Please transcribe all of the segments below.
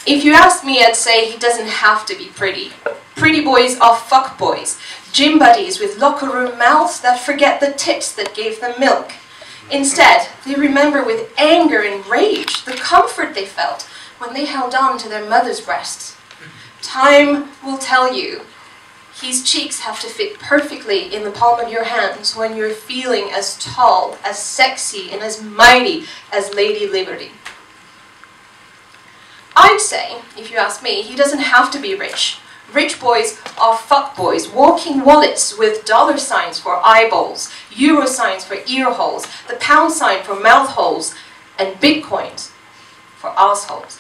If you ask me, I'd say he doesn't have to be pretty. Pretty boys are fuck boys, gym buddies with locker room mouths that forget the tits that gave them milk. Instead, they remember with anger and rage the comfort they felt when they held on to their mother's breasts. Time will tell you his cheeks have to fit perfectly in the palm of your hands when you're feeling as tall, as sexy, and as mighty as Lady Liberty. I'd say, if you ask me, he doesn't have to be rich. Rich boys are fuck boys, walking wallets with dollar signs for eyeballs, euro signs for ear holes, the pound sign for mouth holes, and bitcoins for assholes.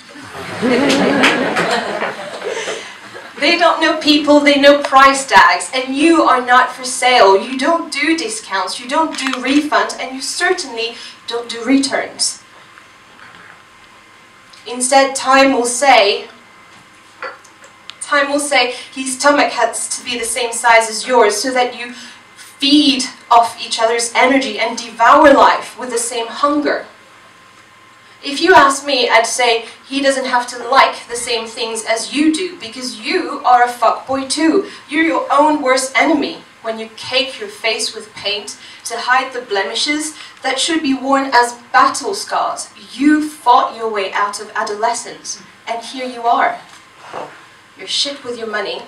They don't know people, they know price tags, and you are not for sale. You don't do discounts, you don't do refunds, and you certainly don't do returns. Instead, time will say his stomach has to be the same size as yours so that you feed off each other's energy and devour life with the same hunger. If you ask me, I'd say he doesn't have to like the same things as you do, because you are a fuckboy too. You're your own worst enemy when you cake your face with paint to hide the blemishes that should be worn as battle scars. You fought your way out of adolescence, and here you are. You're shit with your money.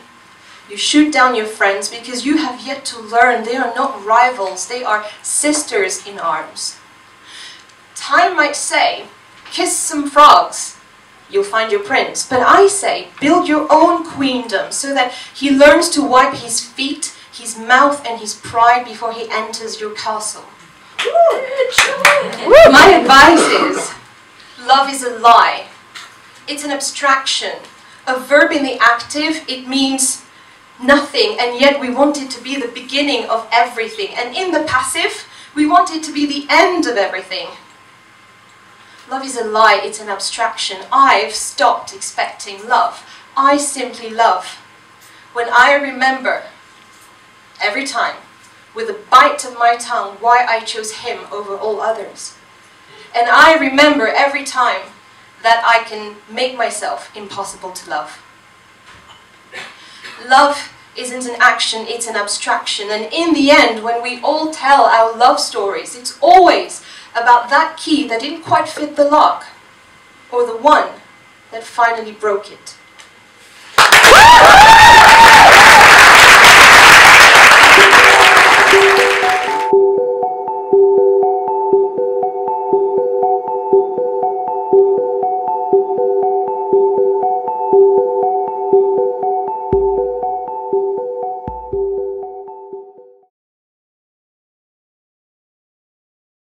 You shoot down your friends because you have yet to learn they are not rivals, they are sisters in arms. Time might say, kiss some frogs, you'll find your prince. But I say, build your own queendom so that he learns to wipe his feet, his mouth and his pride before he enters your castle. My advice is, love is a lie. It's an abstraction. A verb in the active, it means nothing, and yet we want it to be the beginning of everything. And in the passive, we want it to be the end of everything. Love is a lie, it's an abstraction. I've stopped expecting love. I simply love. When I remember, every time, with a bite of my tongue, why I chose him over all others. And I remember every time that I can make myself impossible to love. Love isn't an action, it's an abstraction. And in the end, when we all tell our love stories, it's always about that key that didn't quite fit the lock, or the one that finally broke it.